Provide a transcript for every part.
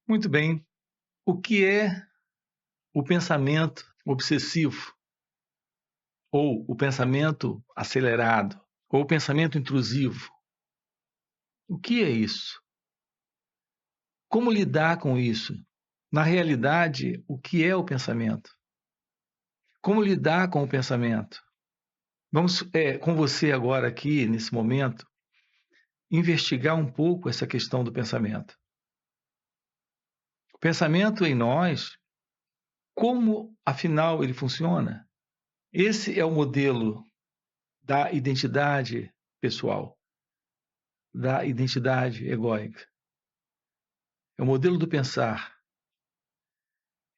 Muito bem. O que é o pensamento obsessivo, ou o pensamento acelerado, ou o pensamento intrusivo? O que é isso? Como lidar com isso? Na realidade, o que é o pensamento? Como lidar com o pensamento? Vamos, com você agora aqui, nesse momento, investigar um pouco essa questão do pensamento. O pensamento em nós, como afinal ele funciona? Esse é o modelo da identidade pessoal, da identidade egóica. É o modelo do pensar.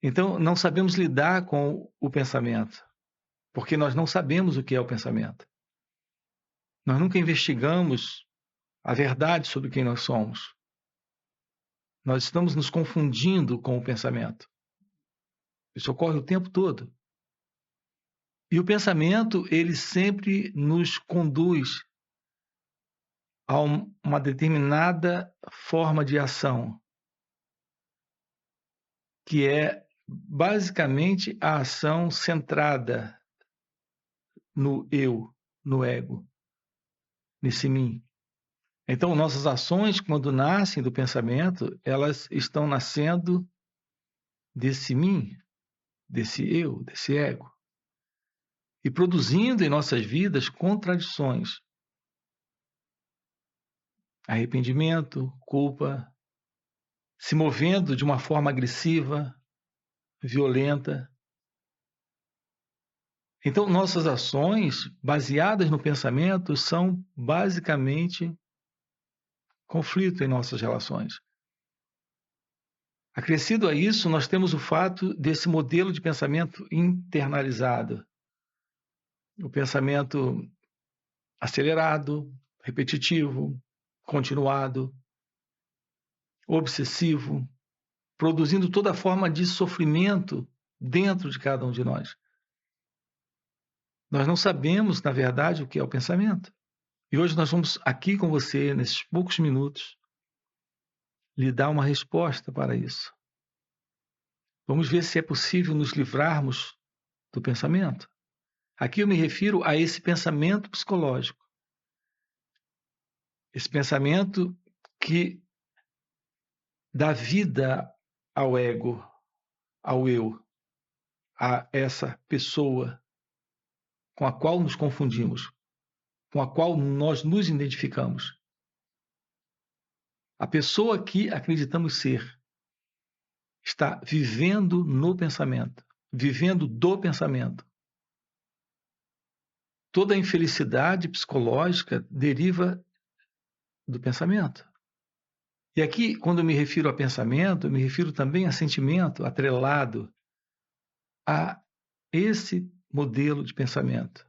Então, não sabemos lidar com o pensamento, porque nós não sabemos o que é o pensamento. Nós nunca investigamos a verdade sobre quem nós somos. Nós estamos nos confundindo com o pensamento. Isso ocorre o tempo todo. E o pensamento, ele sempre nos conduz a uma determinada forma de ação, que é basicamente a ação centrada no eu, no ego, nesse mim. Então, nossas ações, quando nascem do pensamento, elas estão nascendo desse mim, desse eu, desse ego, e produzindo em nossas vidas contradições, arrependimento, culpa, se movendo de uma forma agressiva, violenta. Então, nossas ações baseadas no pensamento são basicamente conflito em nossas relações. Acrescido a isso, nós temos o fato desse modelo de pensamento internalizado, o pensamento acelerado, repetitivo, continuado, obsessivo, produzindo toda forma de sofrimento dentro de cada um de nós. Nós não sabemos, na verdade, o que é o pensamento. E hoje nós vamos aqui com você, nesses poucos minutos, lhe dar uma resposta para isso. Vamos ver se é possível nos livrarmos do pensamento. Aqui eu me refiro a esse pensamento psicológico. Esse pensamento que dá vida ao ego, ao eu, a essa pessoa com a qual nos confundimos, com a qual nós nos identificamos. A pessoa que acreditamos ser está vivendo no pensamento, vivendo do pensamento. Toda a infelicidade psicológica deriva do pensamento. E aqui, quando eu me refiro a pensamento, eu me refiro também a sentimento atrelado a esse modelo de pensamento,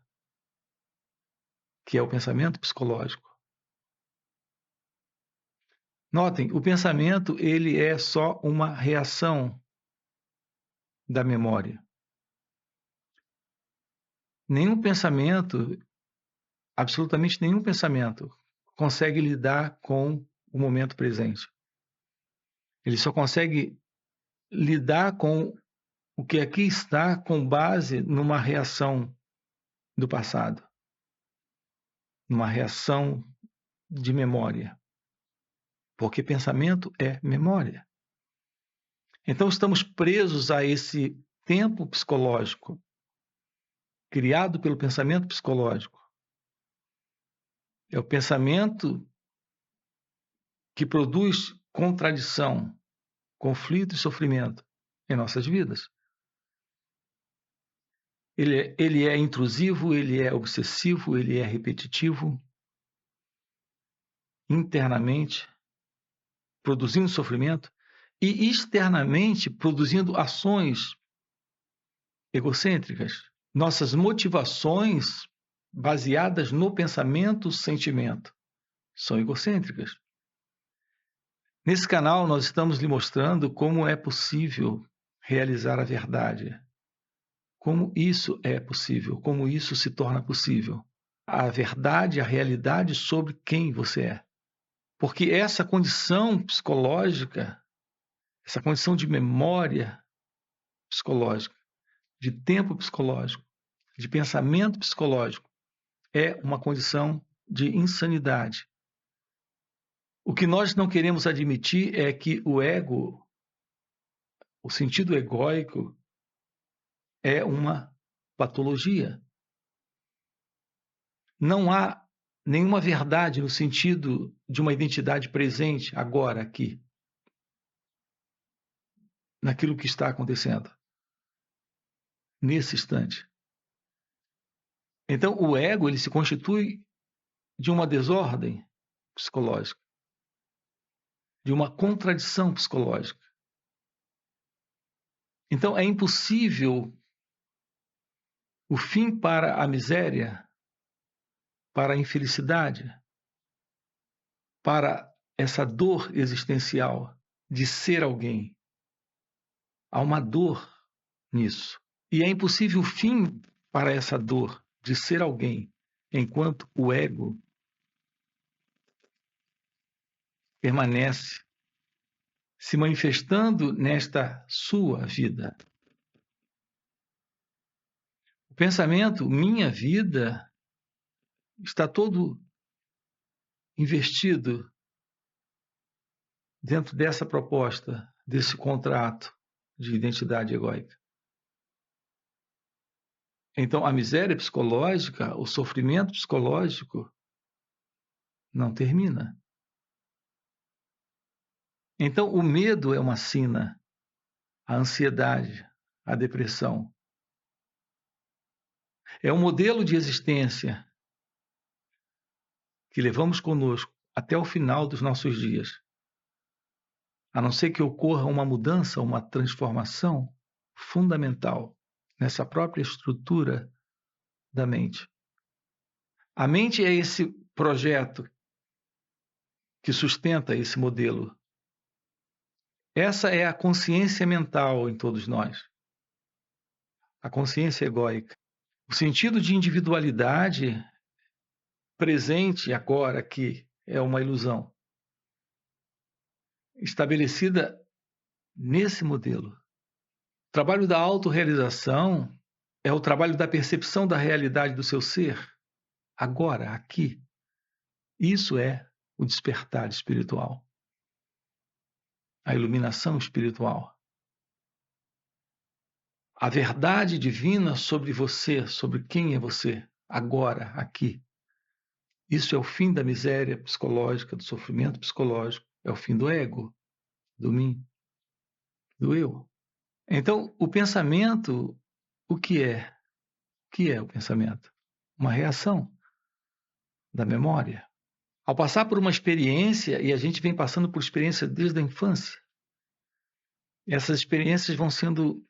que é o pensamento psicológico. Notem, o pensamento ele é só uma reação da memória. Nenhum pensamento, absolutamente nenhum pensamento, consegue lidar com o momento presente. Ele só consegue lidar com o que aqui está com base numa reação do passado, numa reação de memória. Porque pensamento é memória. Então estamos presos a esse tempo psicológico, criado pelo pensamento psicológico. É o pensamento que produz contradição, conflito e sofrimento em nossas vidas. Ele é intrusivo, ele é obsessivo, ele é repetitivo, internamente, produzindo sofrimento, e externamente, produzindo ações egocêntricas. Nossas motivações baseadas no pensamento-sentimento são egocêntricas. Nesse canal, nós estamos lhe mostrando como é possível realizar a verdade. Como isso é possível, como isso se torna possível. A verdade, a realidade sobre quem você é. Porque essa condição psicológica, essa condição de memória psicológica, de tempo psicológico, de pensamento psicológico, é uma condição de insanidade. O que nós não queremos admitir é que o ego, o sentido egóico, é uma patologia. Não há nenhuma verdade no sentido de uma identidade presente, agora, aqui, naquilo que está acontecendo, nesse instante. Então, o ego ele se constitui de uma desordem psicológica, de uma contradição psicológica. Então, é impossível o fim para a miséria, para a infelicidade, para essa dor existencial de ser alguém. Há uma dor nisso. E é impossível o fim para essa dor de ser alguém, enquanto o ego permanece se manifestando nesta sua vida. O pensamento, minha vida, está todo investido dentro dessa proposta, desse contrato de identidade egóica. Então, a miséria psicológica, o sofrimento psicológico, não termina. Então, o medo é uma sina, a ansiedade, a depressão. É um modelo de existência que levamos conosco até o final dos nossos dias. A não ser que ocorra uma mudança, uma transformação fundamental nessa própria estrutura da mente. A mente é esse projeto que sustenta esse modelo. Essa é a consciência mental em todos nós. A consciência egóica. O sentido de individualidade presente agora aqui é uma ilusão. Estabelecida nesse modelo. O trabalho da autorrealização é o trabalho da percepção da realidade do seu ser, agora, aqui. Isso é o despertar espiritual. A iluminação espiritual. A verdade divina sobre você, sobre quem é você, agora, aqui. Isso é o fim da miséria psicológica, do sofrimento psicológico, é o fim do ego, do mim, do eu. Então, o pensamento, o que é? O que é o pensamento? Uma reação da memória. Ao passar por uma experiência, e a gente vem passando por experiência desde a infância, essas experiências vão sendo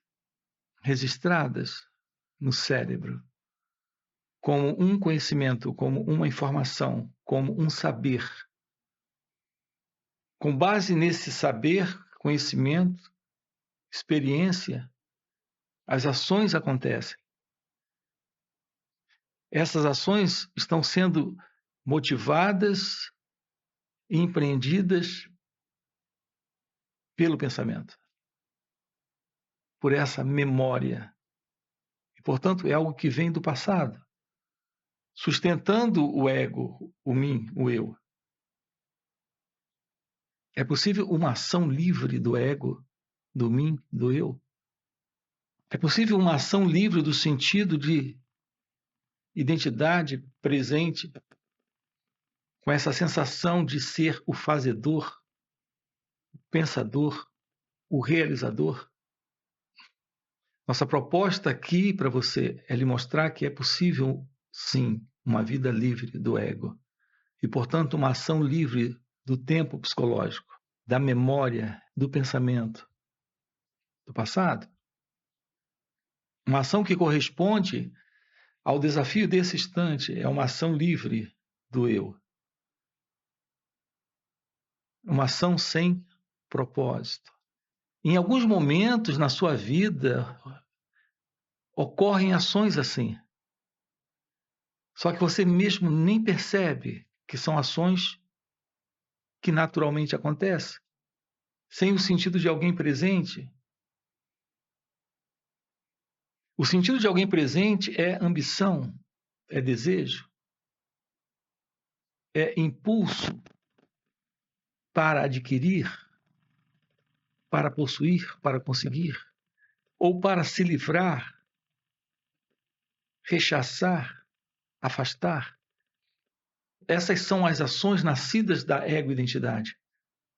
registradas no cérebro como um conhecimento, como uma informação, como um saber. Com base nesse saber, conhecimento, experiência, as ações acontecem. Essas ações estão sendo motivadas e empreendidas pelo pensamento, por essa memória. E, portanto, é algo que vem do passado, sustentando o ego, o mim, o eu. É possível uma ação livre do ego, do mim, do eu? É possível uma ação livre do sentido de identidade presente, com essa sensação de ser o fazedor, o pensador, o realizador? Nossa proposta aqui para você é lhe mostrar que é possível, sim, uma vida livre do ego e, portanto, uma ação livre do tempo psicológico, da memória, do pensamento, do passado. Uma ação que corresponde ao desafio desse instante, é uma ação livre do eu. Uma ação sem propósito. Em alguns momentos na sua vida, ocorrem ações assim. Só que você mesmo nem percebe que são ações que naturalmente acontecem. sem o sentido de alguém presente. O sentido de alguém presente é ambição, é desejo, é impulso para adquirir, para possuir, para conseguir, ou para se livrar, rechaçar, afastar. Essas são as ações nascidas da ego-identidade.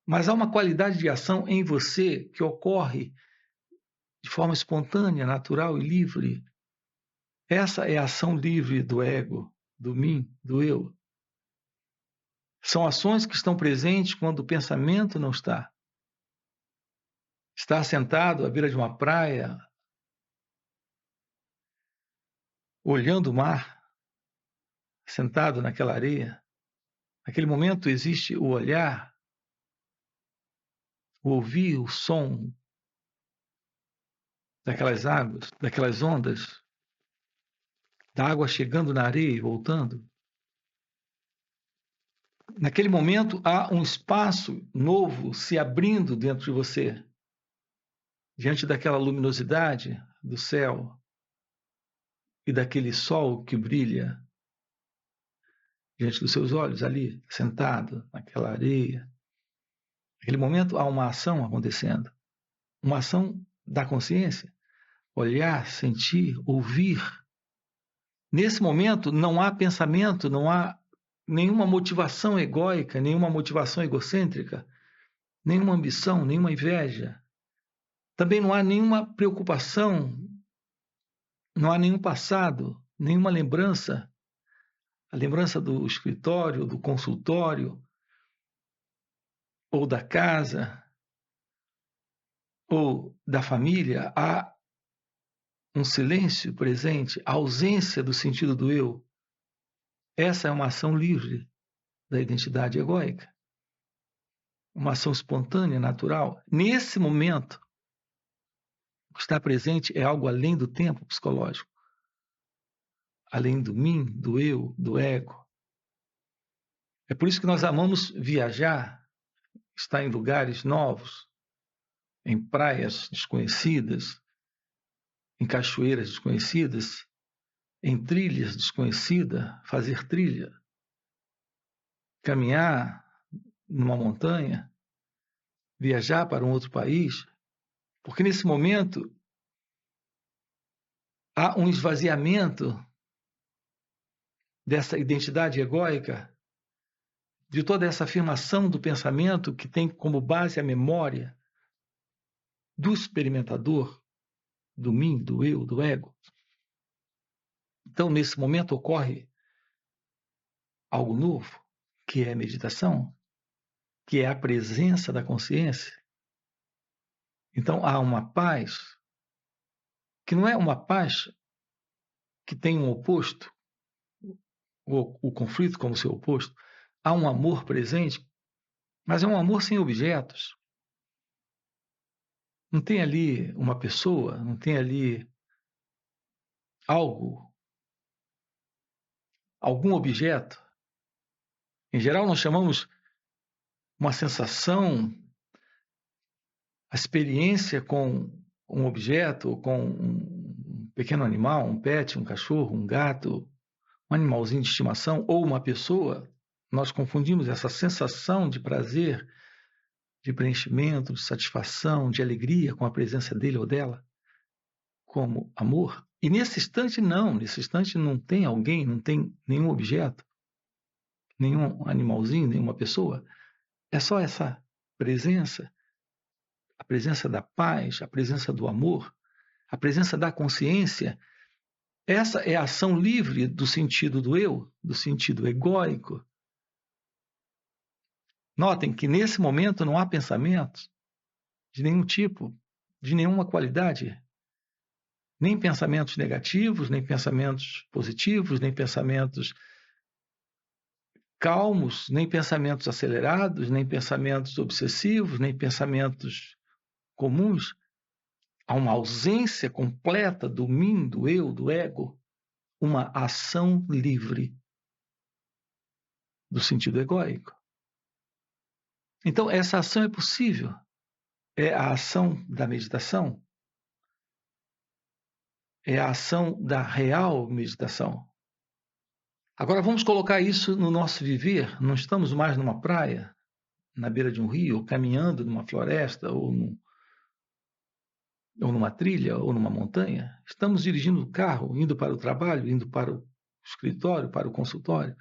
Mas há uma qualidade de ação em você que ocorre de forma espontânea, natural e livre. Essa é a ação livre do ego, do mim, do eu. São ações que estão presentes quando o pensamento não está. Estar sentado à beira de uma praia, olhando o mar, sentado naquela areia. Naquele momento existe o olhar, o ouvir o som daquelas águas, daquelas ondas, da água chegando na areia e voltando. Naquele momento há um espaço novo se abrindo dentro de você, diante daquela luminosidade do céu e daquele sol que brilha diante dos seus olhos ali, sentado naquela areia. Naquele momento há uma ação acontecendo, uma ação da consciência, olhar, sentir, ouvir. Nesse momento não há pensamento, não há nenhuma motivação egóica, nenhuma motivação egocêntrica, nenhuma ambição, nenhuma inveja. Também não há nenhuma preocupação, não há nenhum passado, nenhuma lembrança. A lembrança do escritório, do consultório, ou da casa, ou da família. Há um silêncio presente, a ausência do sentido do eu. Essa é uma ação livre da identidade egóica. Uma ação espontânea, natural. Nesse momento, o que está presente é algo além do tempo psicológico, além do mim, do eu, do ego. É por isso que nós amamos viajar, estar em lugares novos, em praias desconhecidas, em cachoeiras desconhecidas, em trilhas desconhecidas, fazer trilha, caminhar numa montanha, viajar para um outro país, porque nesse momento há um esvaziamento dessa identidade egóica, de toda essa afirmação do pensamento que tem como base a memória do experimentador, do mim, do eu, do ego. Então, nesse momento ocorre algo novo, que é a meditação, que é a presença da consciência. Então, há uma paz, que não é uma paz que tem um oposto, o conflito como seu oposto. Há um amor presente, mas é um amor sem objetos. Não tem ali uma pessoa, não tem ali algo, algum objeto. Em geral, nós chamamos uma sensação, a experiência com um objeto, com um pequeno animal, um pet, um cachorro, um gato, um animalzinho de estimação ou uma pessoa. Nós confundimos essa sensação de prazer, de preenchimento, de satisfação, de alegria com a presença dele ou dela, como amor. E nesse instante não tem alguém, não tem nenhum objeto, nenhum animalzinho, nenhuma pessoa. É só essa presença, a presença da paz, a presença do amor, a presença da consciência. Essa é a ação livre do sentido do eu, do sentido egóico. Notem que nesse momento não há pensamentos de nenhum tipo, de nenhuma qualidade. Nem pensamentos negativos, nem pensamentos positivos, nem pensamentos calmos, nem pensamentos acelerados, nem pensamentos obsessivos, nem pensamentos comuns. Há uma ausência completa do mim, do eu, do ego, uma ação livre do sentido egóico. Então, essa ação é possível é a ação da meditação, é a ação da real meditação. Agora vamos colocar isso no nosso viver. Não estamos mais numa praia, na beira de um rio, ou caminhando numa floresta, ou numa trilha, ou numa montanha. Estamos dirigindo o carro, indo para o trabalho, indo para o escritório, para o consultório.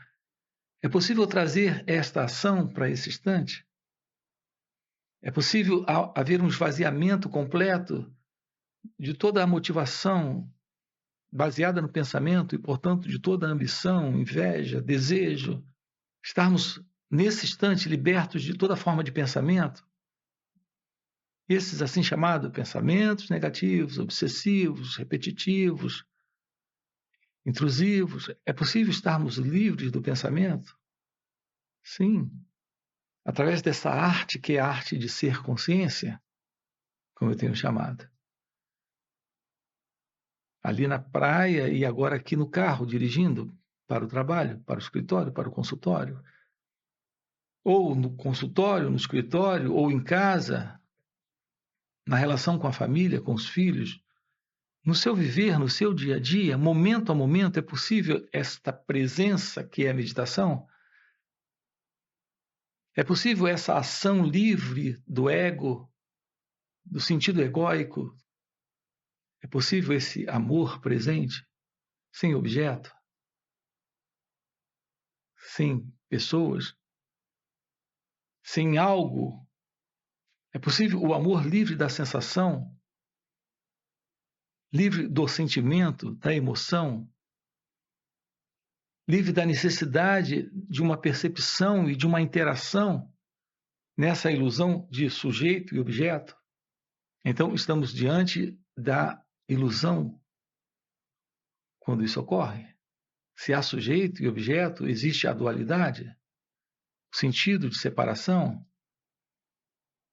É possível trazer esta ação para esse instante? É possível haver um esvaziamento completo de toda a motivação baseada no pensamento e, portanto, de toda a ambição, inveja, desejo, estarmos nesse instante libertos de toda forma de pensamento, esses assim chamados pensamentos negativos, obsessivos, repetitivos, intrusivos. É possível estarmos livres do pensamento? Sim, através dessa arte que é a arte de ser consciência, como eu tenho chamado. Ali na praia e agora aqui no carro, dirigindo para o trabalho, para o escritório, para o consultório. Ou no consultório, no escritório, ou em casa, na relação com a família, com os filhos. No seu viver, no seu dia a dia, momento a momento, é possível esta presença que é a meditação? É possível essa ação livre do ego, do sentido egóico? É possível esse amor presente, sem objeto, sem pessoas, sem algo? É possível o amor livre da sensação, livre do sentimento, da emoção, livre da necessidade de uma percepção e de uma interação nessa ilusão de sujeito e objeto? Então, estamos diante da ilusão quando isso ocorre. Se há sujeito e objeto, existe a dualidade, o sentido de separação.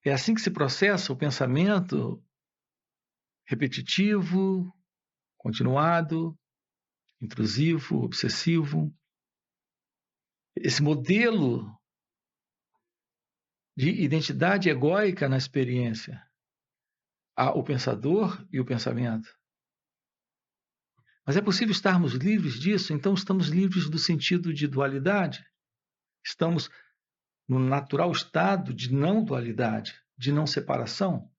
É assim que se processa o pensamento repetitivo, continuado, intrusivo, obsessivo. Esse modelo de identidade egóica na experiência. Há o pensador e o pensamento. Mas é possível estarmos livres disso? Então estamos livres do sentido de dualidade. Estamos no natural estado de não dualidade, de não separação,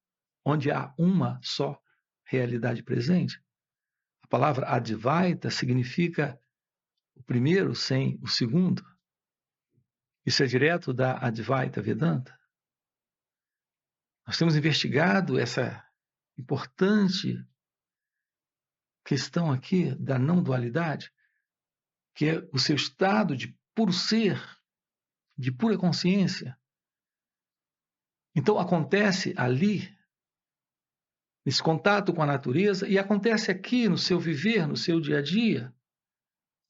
onde há uma só realidade presente. A palavra Advaita significa o primeiro sem o segundo. Isso é direto da Advaita Vedanta. Nós temos investigado essa importante questão aqui da não dualidade, que é o seu estado de puro ser, de pura consciência. Então acontece ali, nesse contato com a natureza, e acontece aqui no seu viver, no seu dia a dia,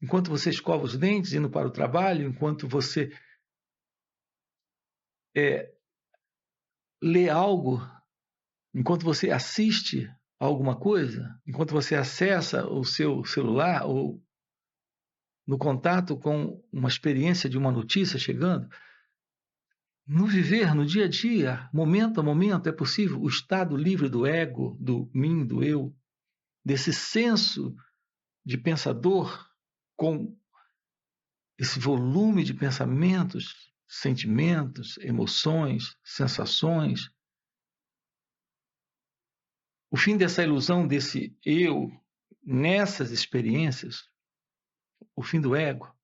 enquanto você escova os dentes indo para o trabalho, enquanto você lê algo, enquanto você assiste a alguma coisa, enquanto você acessa o seu celular ou no contato com uma experiência de uma notícia chegando, no viver, no dia a dia, momento a momento, é possível o estado livre do ego, do mim, do eu, desse senso de pensador com esse volume de pensamentos, sentimentos, emoções, sensações. O fim dessa ilusão desse eu nessas experiências, o fim do ego.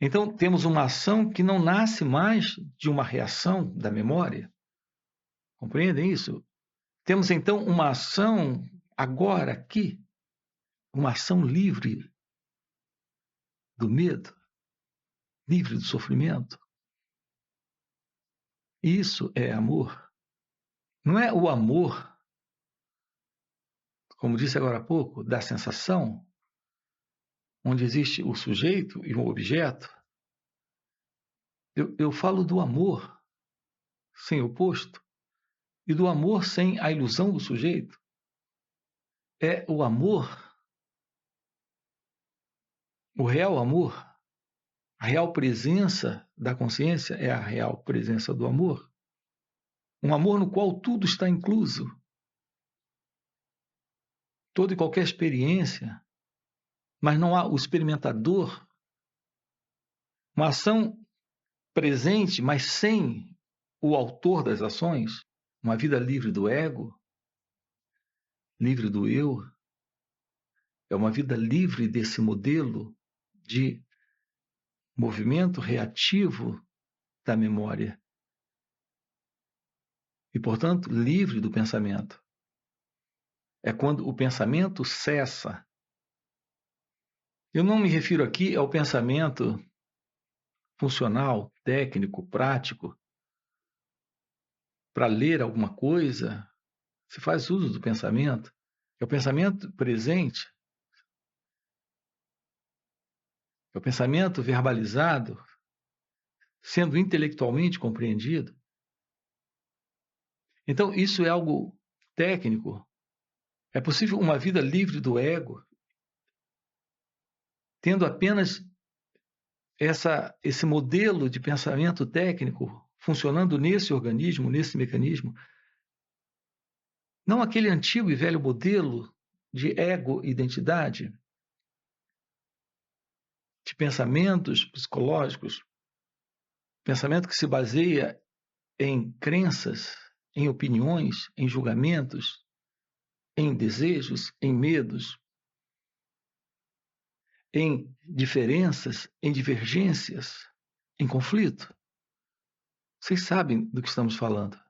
Então, temos uma ação que não nasce mais de uma reação da memória. Compreendem isso? Temos, então, uma ação agora, aqui, uma ação livre do medo, livre do sofrimento. Isso é amor. Não é o amor, como disse agora há pouco, da sensação, onde existe o sujeito e o objeto. Eu falo do amor sem oposto e do amor sem a ilusão do sujeito. É o amor, o real amor, a real presença da consciência é a real presença do amor. Um amor no qual tudo está incluso. Toda e qualquer experiência, mas não há o experimentador. Uma ação presente, mas sem o autor das ações. Uma vida livre do ego, livre do eu. É uma vida livre desse modelo de movimento reativo da memória. E, portanto, livre do pensamento. É quando o pensamento cessa. Eu não me refiro aqui ao pensamento funcional, técnico, prático. Para ler alguma coisa, se faz uso do pensamento. É o pensamento presente. É o pensamento verbalizado, sendo intelectualmente compreendido. Então, isso é algo técnico. É possível uma vida livre do ego, tendo apenas esse modelo de pensamento técnico funcionando nesse organismo, nesse mecanismo. Não aquele antigo e velho modelo de ego-identidade, de pensamentos psicológicos, pensamento que se baseia em crenças, em opiniões, em julgamentos, em desejos, em medos, em diferenças, em divergências, em conflito. Vocês sabem do que estamos falando.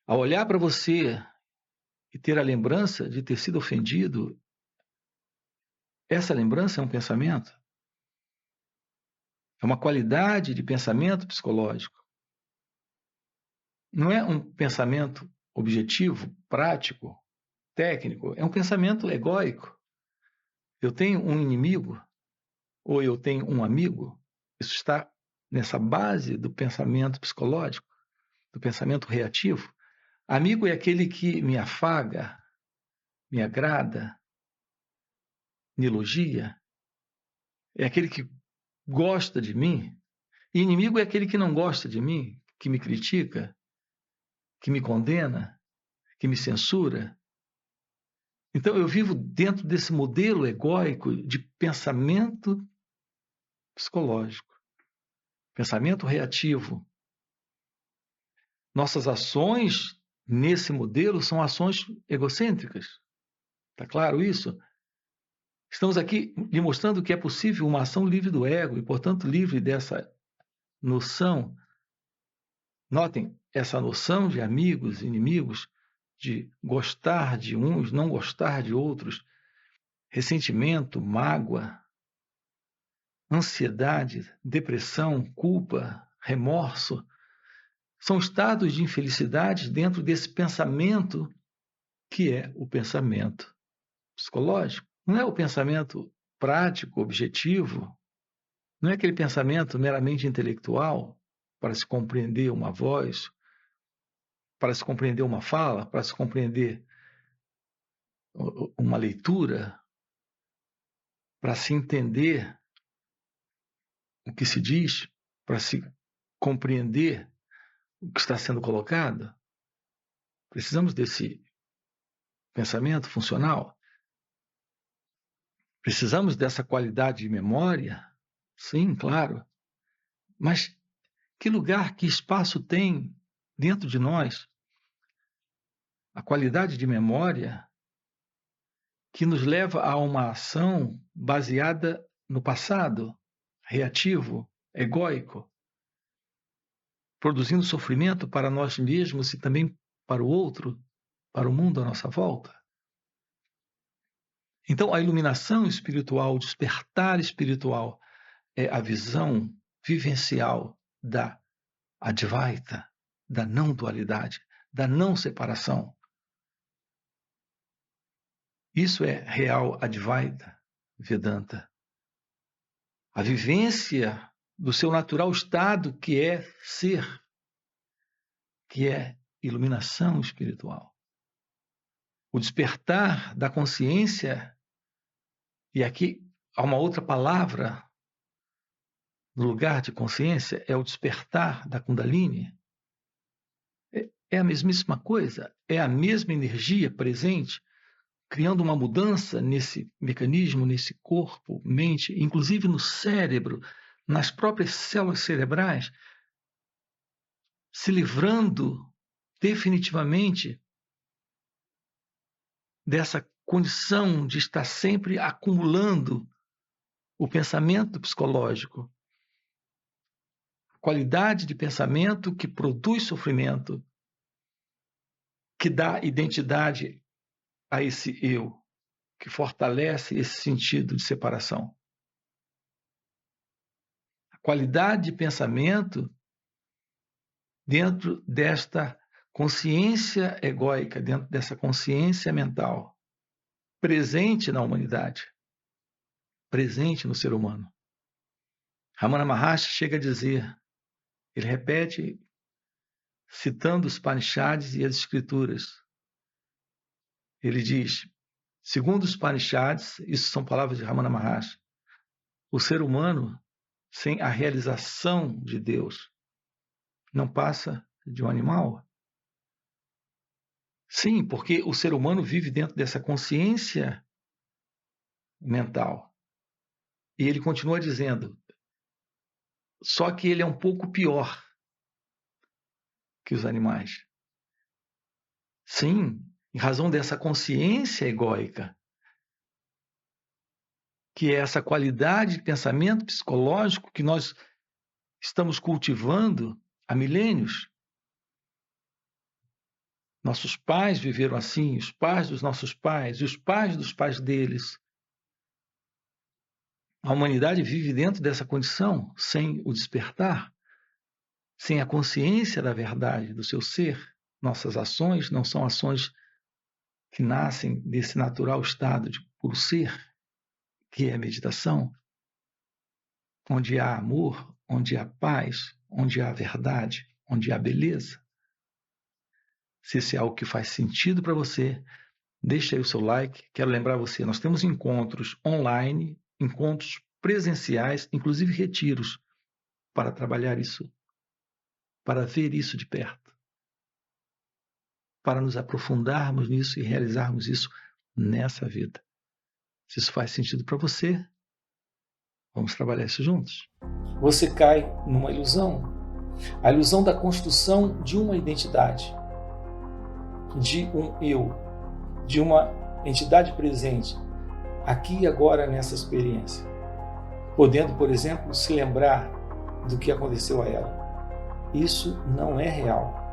Ao olhar para você e ter a lembrança de ter sido ofendido, essa lembrança é um pensamento. É uma qualidade de pensamento psicológico. Não é um pensamento objetivo, prático, técnico. É um pensamento egóico. Eu tenho um inimigo ou eu tenho um amigo. Isso está nessa base do pensamento psicológico, do pensamento reativo. Amigo é aquele que me afaga, me agrada, me elogia. É aquele que gosta de mim. E inimigo é aquele que não gosta de mim, que me critica, que me condena, que me censura. Então eu vivo dentro desse modelo egóico de pensamento psicológico, pensamento reativo. Nossas ações nesse modelo são ações egocêntricas. Está claro isso? Estamos aqui lhe mostrando que é possível uma ação livre do ego e, portanto, livre dessa noção. Notem, essa noção de amigos, inimigos, de gostar de uns, não gostar de outros, ressentimento, mágoa, ansiedade, depressão, culpa, remorso, são estados de infelicidade dentro desse pensamento que é o pensamento psicológico. Não é o pensamento prático, objetivo, não é aquele pensamento meramente intelectual para se compreender uma voz, para se compreender uma fala, para se compreender uma leitura, para se entender o que se diz, para se compreender o que está sendo colocado. Precisamos desse pensamento funcional. Precisamos dessa qualidade de memória? Sim, claro. Mas que lugar, que espaço tem dentro de nós a qualidade de memória que nos leva a uma ação baseada no passado, reativo, egóico, produzindo sofrimento para nós mesmos e também para o outro, para o mundo à nossa volta? Então, a iluminação espiritual, o despertar espiritual, é a visão vivencial da Advaita, da não dualidade, da não separação. Isso é real Advaita Vedanta. A vivência do seu natural estado, que é ser, que é iluminação espiritual. O despertar da consciência, e aqui há uma outra palavra no lugar de consciência, é o despertar da Kundalini, É a mesmíssima coisa? É a mesma energia presente, criando uma mudança nesse mecanismo, nesse corpo, mente, inclusive no cérebro, nas próprias células cerebrais, se livrando definitivamente dessa condição de estar sempre acumulando o pensamento psicológico, qualidade de pensamento que produz sofrimento, que dá identidade a esse eu, que fortalece esse sentido de separação. A qualidade de pensamento dentro desta consciência egóica, dentro dessa consciência mental, presente na humanidade, presente no ser humano. Ramana Maharshi chega a dizer, ele repete, citando os Upanishads e as Escrituras, ele diz, segundo os Upanishads, isso são palavras de Ramana Maharshi, o ser humano, sem a realização de Deus, não passa de um animal. Sim, porque o ser humano vive dentro dessa consciência mental. E ele continua dizendo, só que ele é um pouco pior que os animais. Sim, em razão dessa consciência egóica, que é essa qualidade de pensamento psicológico que nós estamos cultivando há milênios. Nossos pais viveram assim, os pais dos nossos pais, e os pais dos pais deles. A humanidade vive dentro dessa condição, sem o despertar, sem a consciência da verdade do seu ser. Nossas ações não são ações que nascem desse natural estado de puro ser, que é a meditação, onde há amor, onde há paz, onde há verdade, onde há beleza. Se esse é algo que faz sentido para você, deixa aí o seu like. Quero lembrar você, nós temos encontros online, encontros presenciais, inclusive retiros, para trabalhar isso, para ver isso de perto, para nos aprofundarmos nisso e realizarmos isso nessa vida. Se isso faz sentido para você, vamos trabalhar isso juntos. Você cai numa ilusão, a ilusão da construção de uma identidade, de um eu, de uma entidade presente, aqui e agora nessa experiência, podendo, por exemplo, se lembrar do que aconteceu a ela. Isso não é real.